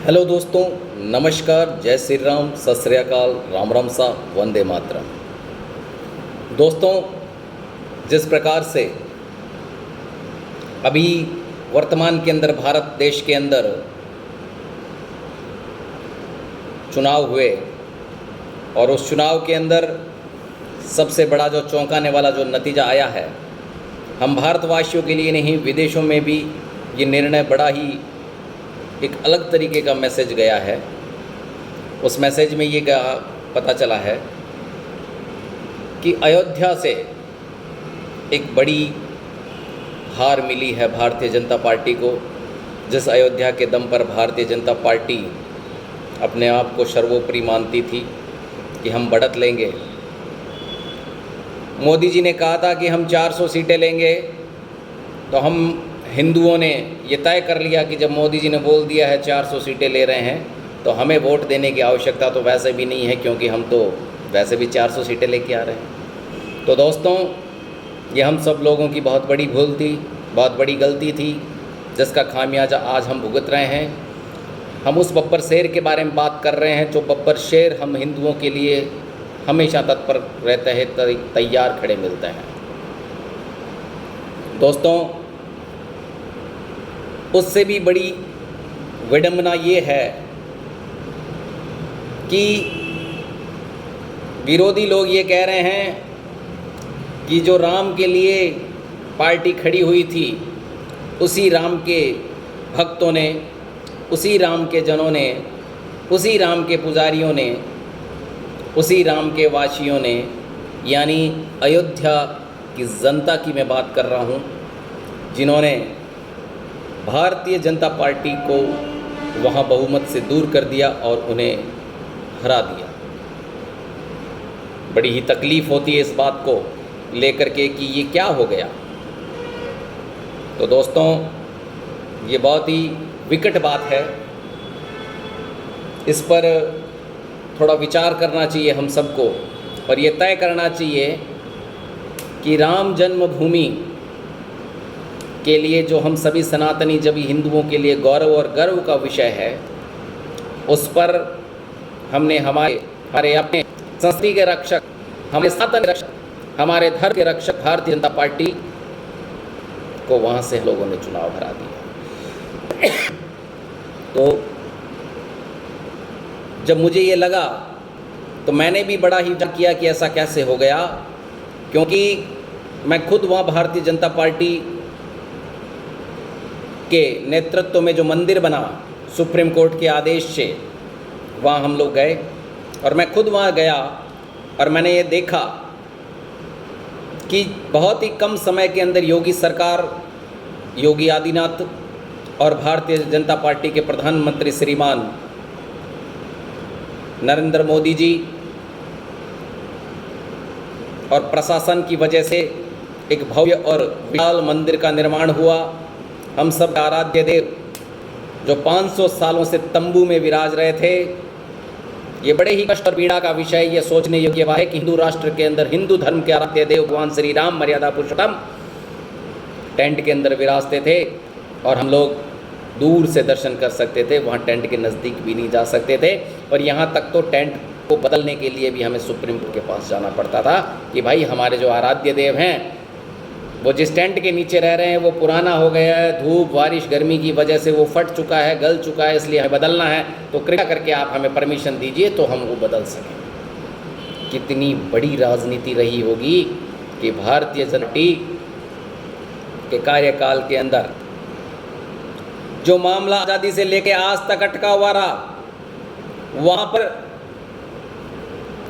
Hello दोस्तों, नमस्कार, जय श्री राम, सत श्री अकाल, राम राम सा, वंदे मातरम। दोस्तों, जिस प्रकार से अभी वर्तमान के अंदर भारत देश के अंदर चुनाव हुए और उस चुनाव के अंदर सबसे बड़ा जो चौंकाने वाला जो नतीजा आया है, हम भारतवासियों के लिए नहीं, विदेशों में भी ये निर्णय बड़ा ही एक अलग तरीके का मैसेज गया है। उस मैसेज में ये पता चला है कि अयोध्या से एक बड़ी हार मिली है भारतीय जनता पार्टी को। जिस अयोध्या के दम पर भारतीय जनता पार्टी अपने आप को सर्वोपरि मानती थी कि हम बढ़त लेंगे। मोदी जी ने कहा था कि हम 400 सीटें लेंगे, तो हम हिंदुओं ने ये तय कर लिया कि जब मोदी जी ने बोल दिया है 400 सीटें ले रहे हैं तो हमें वोट देने की आवश्यकता तो वैसे भी नहीं है, क्योंकि हम तो वैसे भी 400 सीटें लेके आ रहे हैं। तो दोस्तों, ये हम सब लोगों की बहुत बड़ी भूल थी, बहुत बड़ी गलती थी, जिसका खामियाजा आज हम भुगत रहे हैं। हम उस बब्बर शेर के बारे में बात कर रहे हैं, जो बब्बर शेर हम हिंदुओं के लिए हमेशा तत्पर रहते हैं, तैयार खड़े मिलते हैं। दोस्तों, उससे भी बड़ी विडंबना ये है कि विरोधी लोग ये कह रहे हैं कि जो राम के लिए पार्टी खड़ी हुई थी, उसी राम के भक्तों ने, उसी राम के जनों ने, उसी राम के पुजारियों ने, उसी राम के वासियों ने, यानी अयोध्या की जनता की मैं बात कर रहा हूँ, जिन्होंने भारतीय जनता पार्टी को वहाँ बहुमत से दूर कर दिया और उन्हें हरा दिया। बड़ी ही तकलीफ़ होती है इस बात को लेकर के कि ये क्या हो गया। तो दोस्तों, ये बहुत ही विकट बात है। इस पर थोड़ा विचार करना चाहिए हम सबको, और ये तय करना चाहिए कि राम जन्मभूमि के लिए जो हम सभी सनातनी जब हिंदुओं के लिए गौरव और गर्व का विषय है, उस पर हमने हमारे अपने संस्कृति के रक्षक, हमारे सनातन रक्षक, हमारे धर्म के रक्षक भारतीय जनता पार्टी को वहाँ से लोगों ने चुनाव हरा दिया। तो जब मुझे ये लगा तो मैंने भी बड़ा ही विचार किया कि ऐसा कैसे हो गया, क्योंकि मैं खुद वहाँ भारतीय जनता पार्टी के नेतृत्व में जो मंदिर बना सुप्रीम कोर्ट के आदेश से, वहाँ हम लोग गए और मैं खुद वहाँ गया और मैंने ये देखा कि बहुत ही कम समय के अंदर योगी सरकार, योगी आदित्यनाथ और भारतीय जनता पार्टी के प्रधानमंत्री श्रीमान नरेंद्र मोदी जी और प्रशासन की वजह से एक भव्य और विशाल मंदिर का निर्माण हुआ। हम सब आराध्य देव जो 500 सालों से तंबू में विराज रहे थे, ये बड़े ही कष्ट और पीड़ा का विषय ये सोचने योग्य है कि हिंदू राष्ट्र के अंदर हिंदू धर्म के आराध्य देव भगवान श्री राम मर्यादा पुरुषोत्तम टेंट के अंदर विराजते थे और हम लोग दूर से दर्शन कर सकते थे, वहाँ टेंट के नज़दीक भी नहीं जा सकते थे। और यहाँ तक तो टेंट को बदलने के लिए भी हमें सुप्रीम कोर्ट के पास जाना पड़ता था कि भाई हमारे जो आराध्य देव हैं, वो जिस टेंट के नीचे रह रहे हैं वो पुराना हो गया है, धूप बारिश गर्मी की वजह से वो फट चुका है, गल चुका है, इसलिए हमें बदलना है, तो कृपया करके आप हमें परमिशन दीजिए तो हम वो बदल सकें। कितनी बड़ी राजनीति रही होगी कि भारतीय जनता पार्टी के कार्यकाल के अंदर जो मामला आज़ादी से लेकर आज तक अटका हुआ रहा, वहाँ पर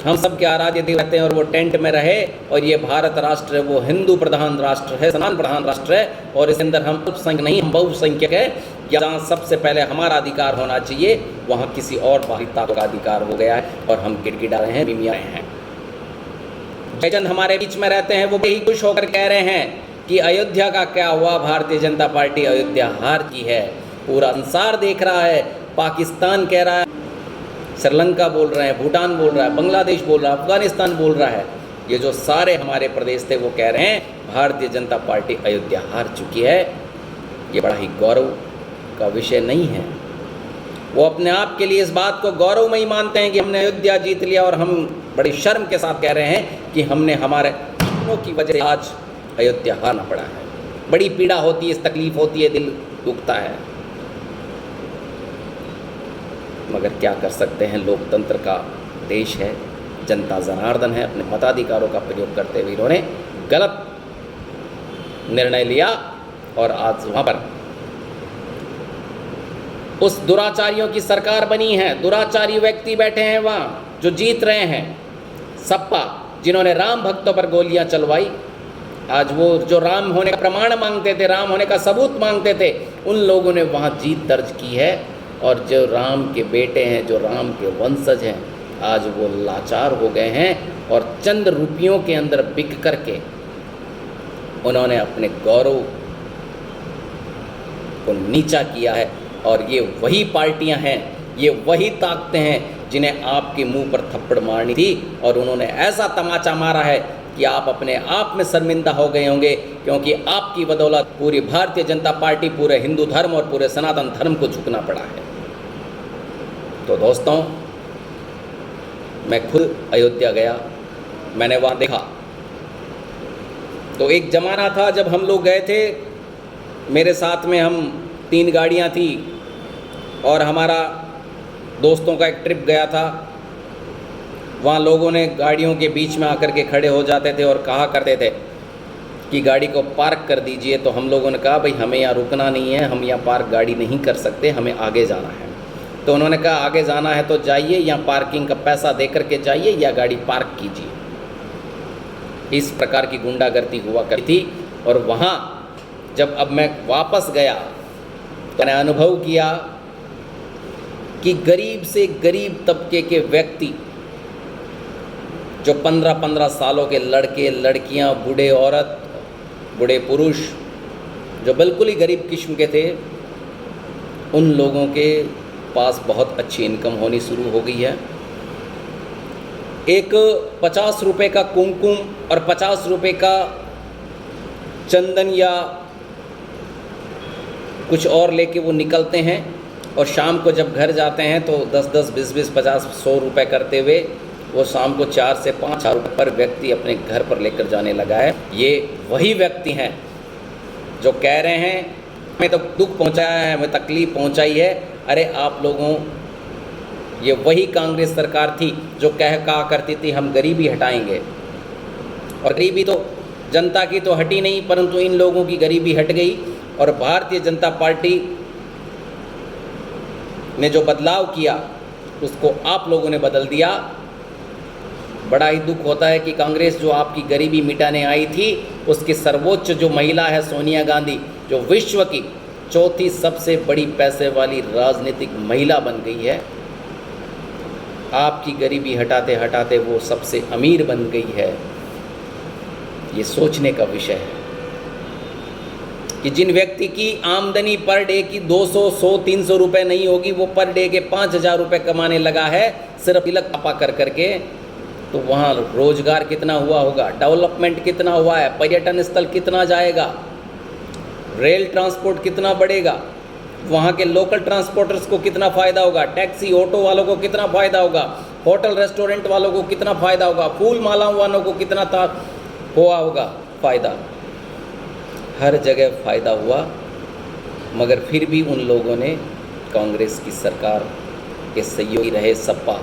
हम सब के आराध्य देव रहते हैं और वो टेंट में रहे। और ये भारत राष्ट्र है, वो हिंदू प्रधान राष्ट्र है, सनातन प्रधान राष्ट्र है, और इसके अंदर हम अल्पसंख्यक नहीं, हम बहुसंख्यक है। जहाँ सबसे पहले हमारा अधिकार होना चाहिए, वहाँ किसी और बाहरी ताकत का अधिकार हो गया है और हम गिड़गिड़ा रहे हैं, बिमिया रहे हैं। जयचंद हमारे बीच में रहते हैं, वो भी खुश होकर कह रहे हैं कि अयोध्या का क्या हुआ, भारतीय जनता पार्टी अयोध्या हार की है। पूरा संसार देख रहा है, पाकिस्तान कह रहा है, श्रीलंका बोल रहे हैं, भूटान बोल रहा है, बांग्लादेश बोल रहा है, अफगानिस्तान बोल रहा है। ये जो सारे हमारे प्रदेश थे वो कह रहे हैं भारतीय जनता पार्टी अयोध्या हार चुकी है। ये बड़ा ही गौरव का विषय नहीं है। वो अपने आप के लिए इस बात को गौरवमयी मानते हैं कि हमने अयोध्या जीत लिया, और हम बड़ी शर्म के साथ कह रहे हैं कि हमने हमारे अपनों की वजह से आज अयोध्या हारना पड़ा है। बड़ी पीड़ा होती है, तकलीफ होती है, दिल दुखता है, मगर क्या कर सकते हैं। लोकतंत्र का देश है, जनता जनार्दन है। अपने मताधिकारों का प्रयोग करते हुए इन्होंने गलत निर्णय लिया, और आज वहाँ पर उस दुराचारियों की सरकार बनी है। दुराचारी व्यक्ति बैठे हैं वहाँ जो जीत रहे हैं। सपा, जिन्होंने राम भक्तों पर गोलियां चलवाई, आज वो जो राम होने का प्रमाण मांगते थे, राम होने का सबूत मांगते थे, उन लोगों ने वहाँ जीत दर्ज की है। और जो राम के बेटे हैं, जो राम के वंशज हैं, आज वो लाचार हो गए हैं, और चंद रुपयों के अंदर बिक करके उन्होंने अपने गौरव को नीचा किया है। और ये वही पार्टियां हैं, ये वही ताकतें हैं जिन्हें आपके मुंह पर थप्पड़ मारनी थी, और उन्होंने ऐसा तमाचा मारा है कि आप अपने आप में शर्मिंदा हो गए होंगे, क्योंकि आपकी बदौलत पूरी भारतीय जनता पार्टी, पूरे हिंदू धर्म और पूरे सनातन धर्म को झुकना पड़ा है। तो दोस्तों, मैं खुद अयोध्या गया, मैंने वहाँ देखा। तो एक ज़माना था जब हम लोग गए थे, मेरे साथ में हम 3 गाड़ियाँ थी, और हमारा दोस्तों का एक ट्रिप गया था। वहाँ लोगों ने गाड़ियों के बीच में आकर के खड़े हो जाते थे और कहा करते थे कि गाड़ी को पार्क कर दीजिए। तो हम लोगों ने कहा भाई हमें यहाँ रुकना नहीं है, हम यहाँ पार्क गाड़ी नहीं कर सकते, हमें आगे जाना है। तो उन्होंने कहा आगे जाना है तो जाइए, यहाँ पार्किंग का पैसा दे करके जाइए या गाड़ी पार्क कीजिए। इस प्रकार की गुंडागर्दी हुआ करती थी। और वहाँ जब अब मैं वापस गया तो मैंने अनुभव किया कि गरीब से गरीब तबके के व्यक्ति, जो 15-15 सालों के लड़के लड़कियां, बूढ़े औरत, बूढ़े पुरुष, जो बिल्कुल ही गरीब किस्म के थे, उन लोगों के पास बहुत अच्छी इनकम होनी शुरू हो गई है। एक 50 रुपये का कुमकुम और 50 रुपये का चंदन या कुछ और लेके वो निकलते हैं, और शाम को जब घर जाते हैं तो 10-10, 20-20, 50, 100 रुपये करते हुए वो शाम को 4 से 5 रुपये पर व्यक्ति अपने घर पर लेकर जाने लगा है। ये वही व्यक्ति हैं जो कह रहे हैं हमें तो दुख पहुंचाया है, हमें तकलीफ़ पहुंचाई है। अरे आप लोगों, ये वही कांग्रेस सरकार थी जो कहा करती थी हम गरीबी हटाएंगे, और गरीबी तो जनता की तो हटी नहीं, परंतु इन लोगों की गरीबी हट गई। और भारतीय जनता पार्टी ने जो बदलाव किया उसको आप लोगों ने बदल दिया। बड़ा ही दुख होता है कि कांग्रेस जो आपकी गरीबी मिटाने आई थी, उसकी सर्वोच्च जो महिला है सोनिया गांधी, जो विश्व की 4थी सबसे बड़ी पैसे वाली राजनीतिक महिला बन गई है। आपकी गरीबी हटाते हटाते वो सबसे अमीर बन गई है। ये सोचने का विषय है कि जिन व्यक्ति की आमदनी पर डे की 200, 100, 300 रुपये नहीं होगी, वो पर डे के 5000 रुपये कमाने लगा है सिर्फ तिलक पापा कर करके, तो वहाँ रोजगार कितना हुआ होगा, डेवलपमेंट कितना हुआ है, पर्यटन स्थल कितना जाएगा, रेल ट्रांसपोर्ट कितना बढ़ेगा, वहाँ के लोकल ट्रांसपोर्टर्स को कितना फ़ायदा होगा, टैक्सी ऑटो वालों को कितना फ़ायदा होगा, होटल रेस्टोरेंट वालों को कितना फ़ायदा होगा, फूल मालाओं वालों को कितना हुआ होगा फ़ायदा। हर जगह फ़ायदा हुआ, मगर फिर भी उन लोगों ने कांग्रेस की सरकार के सहयोगी रहे सपा,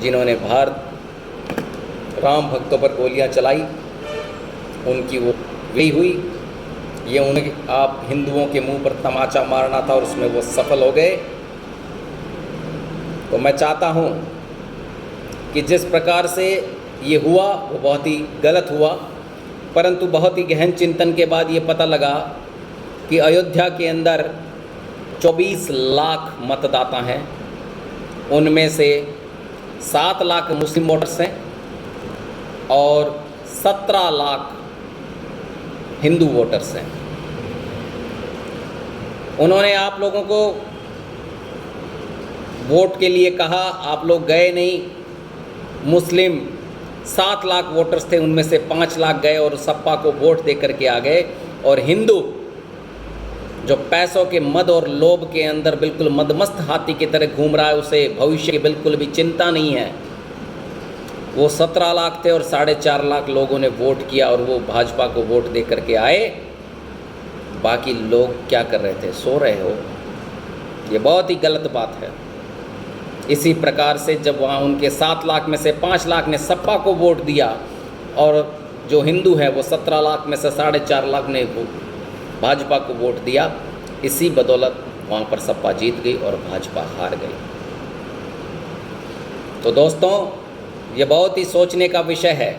जिन्होंने भारत राम भक्तों पर गोलियां चलाई, उनकी वो वही हुई। ये उन्हें आप हिंदुओं के मुंह पर तमाचा मारना था और उसमें वो सफल हो गए। तो मैं चाहता हूँ कि जिस प्रकार से ये हुआ वो बहुत ही गलत हुआ, परंतु बहुत ही गहन चिंतन के बाद ये पता लगा कि अयोध्या के अंदर 24 लाख मतदाता हैं, उनमें से 7 लाख मुस्लिम वोटर्स हैं और 17 लाख हिंदू वोटर्स हैं। उन्होंने आप लोगों को वोट के लिए कहा, आप लोग गए नहीं। मुस्लिम 7 लाख वोटर्स थे, उनमें से 5 लाख गए और सपा को वोट दे करके आ गए, और हिंदू जो पैसों के मद और लोभ के अंदर बिल्कुल मदमस्त हाथी की तरह घूम रहा है, उसे भविष्य की बिल्कुल भी चिंता नहीं है। वो 17 लाख थे और 4.5 लाख लोगों ने वोट किया और वो भाजपा को वोट दे करके आए। बाकी लोग क्या कर रहे थे? सो रहे हो। ये बहुत ही गलत बात है। इसी प्रकार से जब वहाँ उनके 7 लाख में से 5 लाख ने सपा को वोट दिया और जो हिंदू है वो 17 लाख में से 4.5 लाख ने भाजपा को वोट दिया, इसी बदौलत वहाँ पर सपा जीत गई और भाजपा हार गई। तो दोस्तों, ये बहुत ही सोचने का विषय है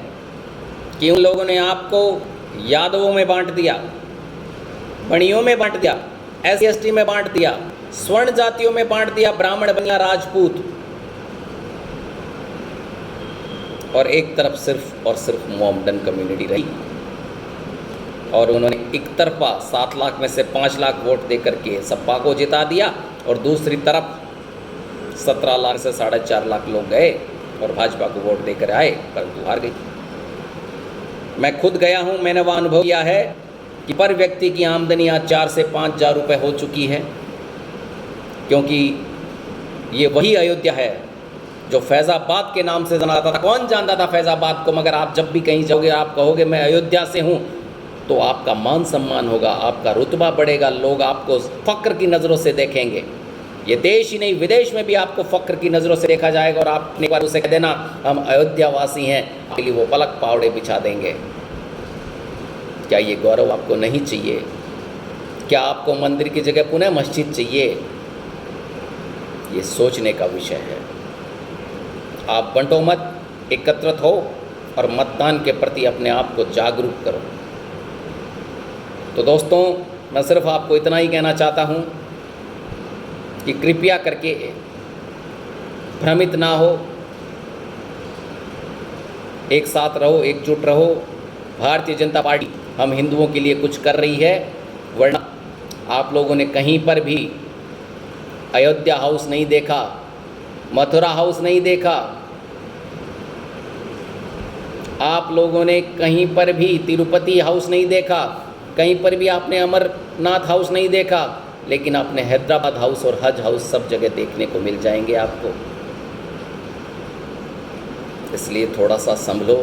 कि उन लोगों ने आपको यादवों में बांट दिया, बणियों में बांट दिया, SC/ST में बांट दिया, स्वर्ण जातियों में बांट दिया, ब्राह्मण बनिया राजपूत, और एक तरफ सिर्फ और सिर्फ मोमडन कम्युनिटी रही। और उन्होंने एक तरफा 7 लाख में से 5 लाख वोट दे करके सपा को जिता दिया और दूसरी तरफ 17 लाख से 4.5 लाख लोग गए और भाजपा को वोट देकर आए, परंतु हार गई। मैं खुद गया हूँ, मैंने वह अनुभव किया है कि पर व्यक्ति की आमदनी आज 4 से 5 हज़ार रुपये हो चुकी है, क्योंकि ये वही अयोध्या है जो फैज़ाबाद के नाम से जाना जाता था। कौन जानता था फैज़ाबाद को? मगर आप जब भी कहीं जाओगे, आप कहोगे मैं अयोध्या से हूँ, तो आपका मान सम्मान होगा, आपका रुतबा बढ़ेगा, लोग आपको फ़क्र की नज़रों से देखेंगे। ये देश ही नहीं, विदेश में भी आपको फ़क्र की नज़रों से देखा जाएगा और आप एक बार उसे कह देना हम अयोध्या वासी हैं, आपके लिए वो पलक पावड़े बिछा देंगे। क्या ये गौरव आपको नहीं चाहिए? क्या आपको मंदिर की जगह पुनः मस्जिद चाहिए? ये सोचने का विषय है। आप बंटो मत, एकत्रित हो और मतदान के प्रति अपने आप को जागरूक करो। तो दोस्तों, मैं सिर्फ आपको इतना ही कहना चाहता हूँ कि कृपया करके भ्रमित ना हो, एक साथ रहो, एकजुट रहो। भारतीय जनता पार्टी हम हिंदुओं के लिए कुछ कर रही है, वरना आप लोगों ने कहीं पर भी अयोध्या हाउस नहीं देखा, मथुरा हाउस नहीं देखा, आप लोगों ने कहीं पर भी तिरुपति हाउस नहीं देखा, कहीं पर भी आपने अमरनाथ हाउस नहीं देखा, लेकिन आपने हैदराबाद हाउस और हज हाउस सब जगह देखने को मिल जाएंगे आपको। इसलिए थोड़ा सा संभलो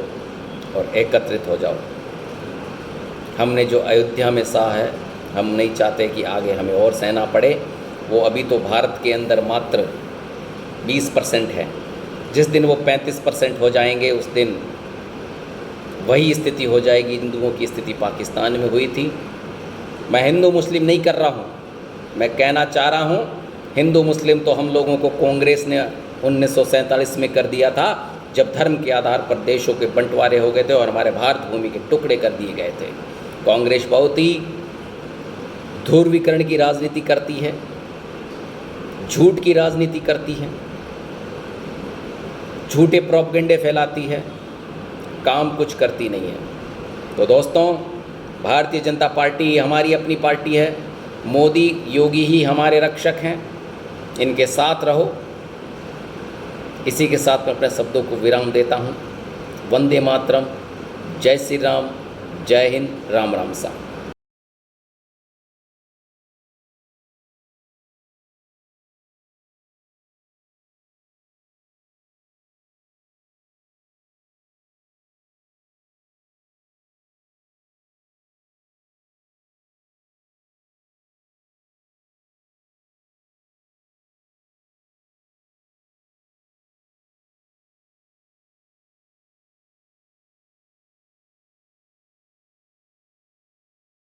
और एकत्रित हो जाओ। हमने जो अयोध्या में सहा है, हम नहीं चाहते कि आगे हमें और सहना पड़े। वो अभी तो भारत के अंदर मात्र 20% है। जिस दिन वो 35% हो जाएंगे, उस दिन वही स्थिति हो जाएगी हिंदुओं की स्थिति पाकिस्तान में हुई थी। मैं हिंदू मुस्लिम नहीं कर रहा हूँ, मैं कहना चाह रहा हूँ हिंदू मुस्लिम तो हम लोगों को कांग्रेस ने 1947 में कर दिया था, जब धर्म के आधार पर देशों के बंटवारे हो गए थे और हमारे भारत भूमि के टुकड़े कर दिए गए थे। कांग्रेस बहुत ही ध्रुवीकरण की राजनीति करती है, झूठ की राजनीति करती है, झूठे प्रोपगेंडे फैलाती है, काम कुछ करती नहीं है। तो दोस्तों, भारतीय जनता पार्टी हमारी अपनी पार्टी है, मोदी योगी ही हमारे रक्षक हैं, इनके साथ रहो। इसी के साथ मैं अपने शब्दों को विराम देता हूँ। वंदे मातरम, जय श्री राम, जय हिंद, राम राम सा।